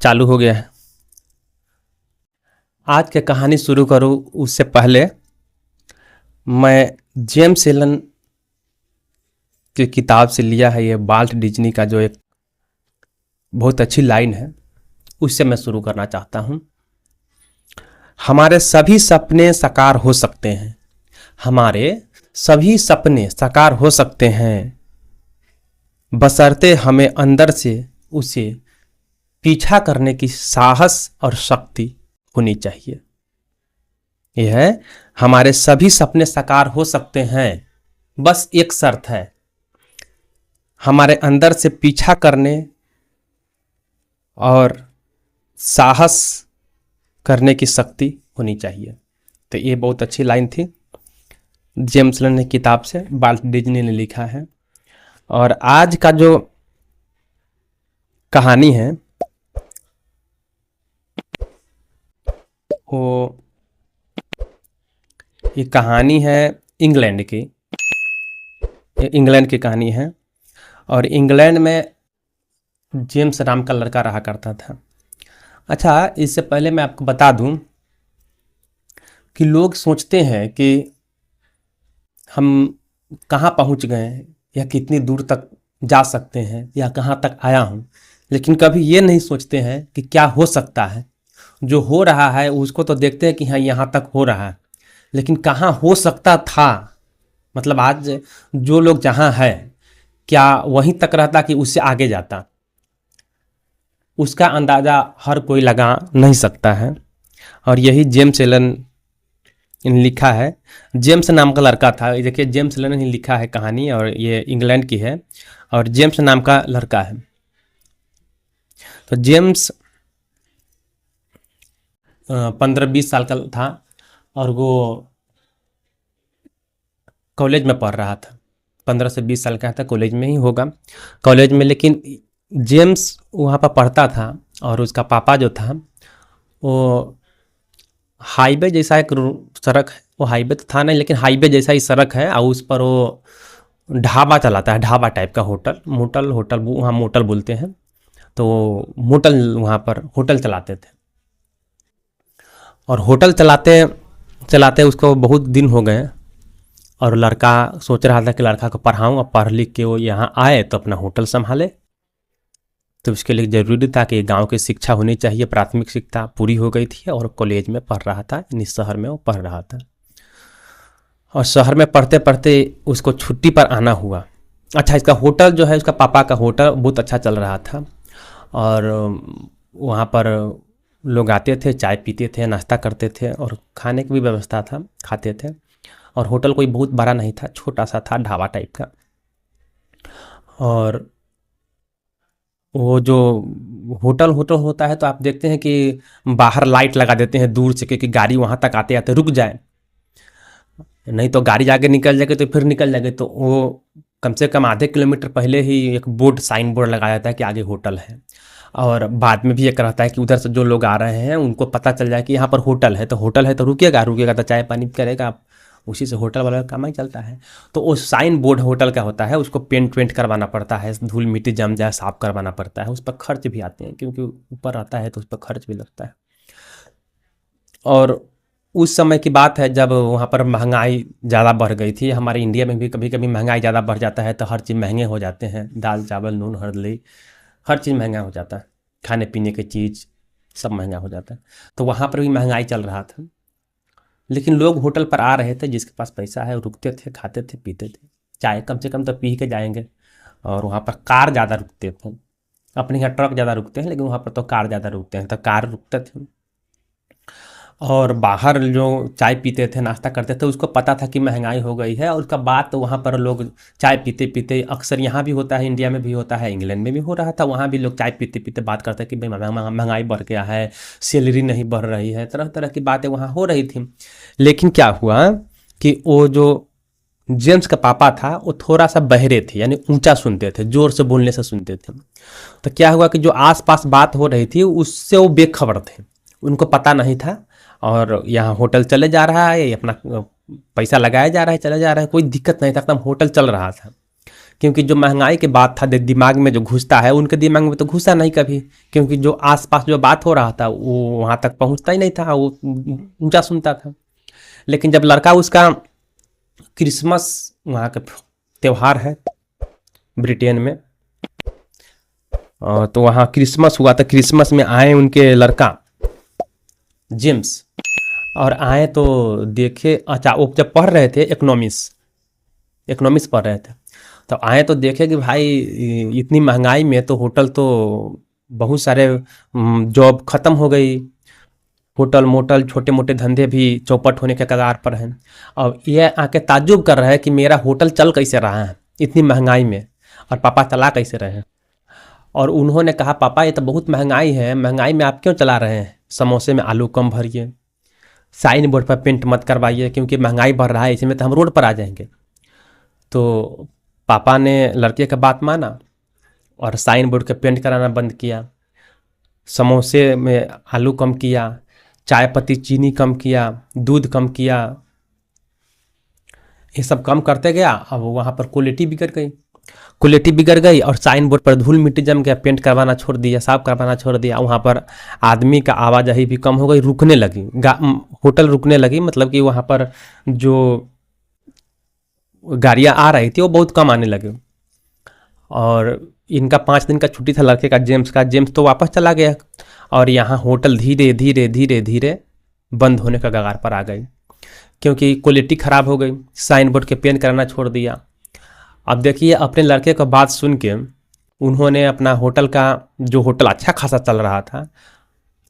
चालू हो गया है। आज की कहानी शुरू करूँ उससे पहले मैं जेम्स एलन की किताब से लिया है, ये वाल्ट डिज्नी का जो एक बहुत अच्छी लाइन है, उससे मैं शुरू करना चाहता हूँ। हमारे सभी सपने साकार हो सकते हैं, हमारे सभी सपने साकार हो सकते हैं, बशर्ते हमें अंदर से उसे पीछा करने की साहस और शक्ति होनी चाहिए। यह है, हमारे सभी सपने साकार हो सकते हैं, बस एक शर्त है, हमारे अंदर से पीछा करने और साहस करने की शक्ति होनी चाहिए। तो ये बहुत अच्छी लाइन थी, जेम्स एलन ने किताब से, वाल्ट डिज्नी ने लिखा है। और आज का जो कहानी है वो ये कहानी है इंग्लैंड की, इंग्लैंड की कहानी है। और इंग्लैंड में जेम्स नाम का लड़का रहा करता था। अच्छा, इससे पहले मैं आपको बता दूं कि लोग सोचते हैं कि हम कहाँ पहुँच गए हैं या कितनी दूर तक जा सकते हैं या कहाँ तक आया हूँ, लेकिन कभी ये नहीं सोचते हैं कि क्या हो सकता है। जो हो रहा है उसको तो देखते हैं कि हाँ यहाँ तक हो रहा है, लेकिन कहाँ हो सकता था, मतलब आज जो लोग जहाँ है क्या वहीं तक रहता कि उससे आगे जाता, उसका अंदाज़ा हर कोई लगा नहीं सकता है। और यही जेम्स एलन ने लिखा है। जेम्स नाम का लड़का था, देखिए जेम्स एलन ने लिखा है कहानी, और ये इंग्लैंड की है और जेम्स नाम का लड़का है। तो जेम्स 15-20 साल का था और वो कॉलेज में पढ़ रहा था। 15 से 20 साल का था, कॉलेज में ही होगा, कॉलेज में। लेकिन जेम्स वहाँ पर पढ़ता था और उसका पापा जो था वो हाईवे जैसा एक सड़क है, वो हाईवे तो था नहीं लेकिन हाईवे जैसा ही सड़क है, और उस पर वो ढाबा चलाता है, ढाबा टाइप का होटल वहाँ मोटल बोलते हैं। तो मोटल वहाँ पर होटल चलाते थे, और होटल चलाते चलाते उसको बहुत दिन हो गए, और लड़का सोच रहा था कि लड़का को पढ़ाऊँ और पढ़ लिख के वो यहाँ आए तो अपना होटल संभाले। तो उसके लिए ज़रूरी था कि गांव की शिक्षा होनी चाहिए, प्राथमिक शिक्षा पूरी हो गई थी और कॉलेज में पढ़ रहा था, इस शहर में वो पढ़ रहा था। और शहर में पढ़ते पढ़ते उसको छुट्टी पर आना हुआ। अच्छा, इसका होटल जो है, उसका पापा का होटल बहुत अच्छा चल रहा था, और वहाँ पर लोग आते थे, चाय पीते थे, नाश्ता करते थे, और खाने की भी व्यवस्था था, खाते थे। और होटल कोई बहुत बड़ा नहीं था, छोटा सा था, ढाबा टाइप का। और वो जो होटल होता है तो आप देखते हैं कि बाहर लाइट लगा देते हैं दूर से, क्योंकि गाड़ी वहाँ तक आते आते रुक जाए, नहीं तो गाड़ी आगे निकल जाएगी तो फिर निकल जाएगी। तो वो कम से कम आधे किलोमीटर पहले ही एक साइन बोर्ड लगाया जाता है कि आगे होटल है। और बाद में भी ये रहता है कि उधर से जो लोग आ रहे हैं उनको पता चल जाए कि यहाँ पर होटल है, तो रुकेगा तो चाय पानी करेगा, उसी से होटल वाला काम ही चलता है। तो वो साइन बोर्ड होटल का होता है, उसको पेंट वेंट करवाना पड़ता है, धूल मिट्टी जम जाए साफ करवाना पड़ता है, उस पर खर्च भी आते हैं, क्योंकि ऊपर आता है तो उस पर खर्च भी लगता है। और उस समय की बात है जब वहाँ पर महंगाई ज़्यादा बढ़ गई थी। हमारे इंडिया में भी कभी कभी महंगाई ज़्यादा बढ़ जाता है तो हर चीज़ महंगे हो जाते हैं, दाल चावल नून हल्दी हर चीज़ महंगा हो जाता है, खाने पीने की चीज़ सब महंगा हो जाता है। तो वहाँ पर भी महंगाई चल रहा था, लेकिन लोग होटल पर आ रहे थे, जिसके पास पैसा है रुकते थे, खाते थे, पीते थे, चाय कम से कम तो पी के जाएंगे। और वहाँ पर कार ज़्यादा रुकते थे, अपने यहाँ ट्रक ज़्यादा रुकते हैं लेकिन वहाँ पर तो कार ज़्यादा रुकते हैं, तो कार रुकते थे। और बाहर जो चाय पीते थे, नाश्ता करते थे, उसको पता था कि महंगाई हो गई है, और उसका बात तो वहाँ पर लोग चाय पीते पीते, अक्सर यहाँ भी होता है, इंडिया में भी होता है, इंग्लैंड में भी हो रहा था, वहाँ भी लोग चाय पीते पीते बात करते कि भाई महंगाई बढ़ गया है, सैलरी नहीं बढ़ रही है, तरह तरह की बातें वहाँ हो रही थी। लेकिन क्या हुआ कि वो जो जेम्स का पापा था वो थोड़ा सा बहरे थे, यानी ऊंचा सुनते थे, जोर से बोलने से सुनते थे। तो क्या हुआ कि जो आसपास बात हो रही थी उससे वो बेखबर थे, उनको पता नहीं था। और यहाँ होटल चले जा रहा है, अपना पैसा लगाया जा रहा है, चला जा रहा है, कोई दिक्कत नहीं था, एकदम होटल चल रहा था। क्योंकि जो महंगाई की बात था दिमाग में जो घुसता है, उनके दिमाग में तो घुसा नहीं कभी, क्योंकि जो आसपास जो बात हो रहा था वो वहाँ तक पहुँचता ही नहीं था, वो ऊंचा सुनता था। लेकिन जब लड़का उसका क्रिसमस, वहाँ का त्यौहार है ब्रिटेन में, तो वहाँ क्रिसमस हुआ था, क्रिसमस में आए उनके लड़का जेम्स, और आए तो देखे, अच्छा वो जब पढ़ रहे थे इकोनॉमिक्स पढ़ रहे थे, तो आए तो देखे कि भाई इतनी महंगाई में तो होटल तो बहुत सारे जॉब ख़त्म हो गई, होटल मोटल छोटे मोटे धंधे भी चौपट होने के कगार पर हैं। अब ये आके ताज्जुब कर रहा है कि मेरा होटल चल कैसे रहा है इतनी महंगाई में, और पापा चला कैसे रहे हैं। और उन्होंने कहा पापा ये तो बहुत महंगाई है, महंगाई में आप क्यों चला रहे हैं, समोसे में आलू कम भरिए, साइन बोर्ड पर पेंट मत करवाइए क्योंकि महंगाई बढ़ रहा है, इसमें तो हम रोड पर आ जाएंगे। तो पापा ने लड़के का बात माना और साइन बोर्ड का पेंट कराना बंद किया, समोसे में आलू कम किया, चाय पत्ती चीनी कम किया, दूध कम किया, ये सब कम करते गया। अब वहाँ पर क्वालिटी बिगड़ गई और साइन बोर्ड पर धूल मिट्टी जम गया, पेंट करवाना छोड़ दिया, साफ करवाना छोड़ दिया। वहाँ पर आदमी का आवाजाही भी कम हो गई, रुकने लगी, होटल रुकने लगी, मतलब कि वहाँ पर जो गाड़ियाँ आ रही थी वो बहुत कम आने लगी। और इनका 5 दिन का छुट्टी था लड़के का, जेम्स तो वापस चला गया, और यहाँ होटल धीरे धीरे धीरे धीरे बंद होने का कगार पर आ गई, क्योंकि क्वालिटी ख़राब हो गई, साइन बोर्ड के पेंट कराना छोड़ दिया। अब देखिए अपने लड़के का बात सुन के उन्होंने अपना होटल का, जो होटल अच्छा खासा चल रहा था,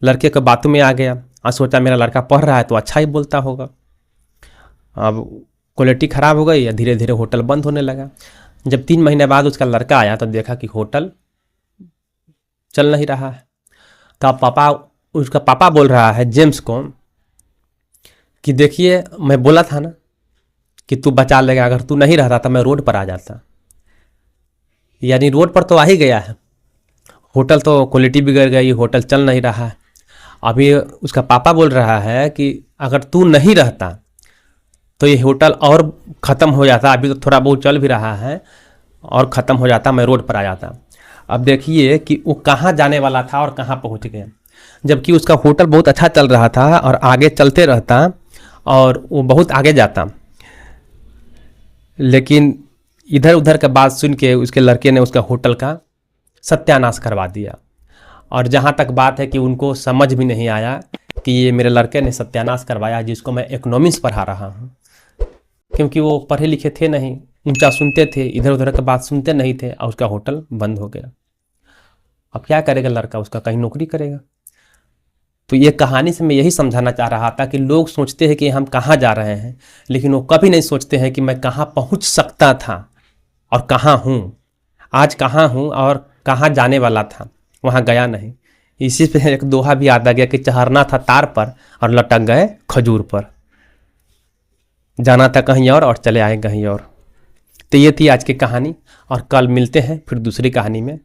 लड़के के बातों में आ गया और सोचा मेरा लड़का पढ़ रहा है तो अच्छा ही बोलता होगा। अब क्वालिटी ख़राब हो गई, धीरे धीरे होटल बंद होने लगा। जब 3 महीने बाद उसका लड़का आया तो देखा कि होटल चल नहीं रहा है। तो उसका पापा बोल रहा है जेम्स को कि देखिए मैं बोला था ना कि तू बचा लेगा, अगर तू नहीं रहता तो मैं रोड पर आ जाता। यानी रोड पर तो आ ही गया है, होटल तो क्वालिटी बिगड़ गई, होटल चल नहीं रहा है। अभी उसका पापा बोल रहा है कि अगर तू नहीं रहता तो ये होटल और ख़त्म हो जाता, अभी तो थोड़ा बहुत चल भी रहा है, और ख़त्म हो जाता, मैं रोड पर आ जाता। अब देखिए कि वो कहाँ जाने वाला था और कहाँ पहुँच गया, जबकि उसका होटल बहुत अच्छा चल रहा था और आगे चलते रहता और वो बहुत आगे जाता। लेकिन इधर उधर का बात सुन के उसके लड़के ने उसका होटल का सत्यानाश करवा दिया। और जहाँ तक बात है कि उनको समझ भी नहीं आया कि ये मेरे लड़के ने सत्यानाश करवाया जिसको मैं इकोनॉमिक्स पढ़ा रहा हूँ, क्योंकि वो पढ़े लिखे थे नहीं, ऊंचा सुनते थे, इधर उधर का बात सुनते नहीं थे, और उसका होटल बंद हो गया। अब क्या करेगा लड़का, उसका कहीं नौकरी करेगा। तो ये कहानी से मैं यही समझाना चाह रहा था कि लोग सोचते हैं कि हम कहाँ जा रहे हैं, लेकिन वो कभी नहीं सोचते हैं कि मैं कहाँ पहुँच सकता था और कहाँ हूँ, आज कहाँ हूँ और कहाँ जाने वाला था, वहाँ गया नहीं। इसी पे एक दोहा भी याद आ गया कि चढ़ना था तार पर और लटक गए खजूर पर, जाना था कहीं और चले आए कहीं और। तो ये थी आज की कहानी, और कल मिलते हैं फिर दूसरी कहानी में।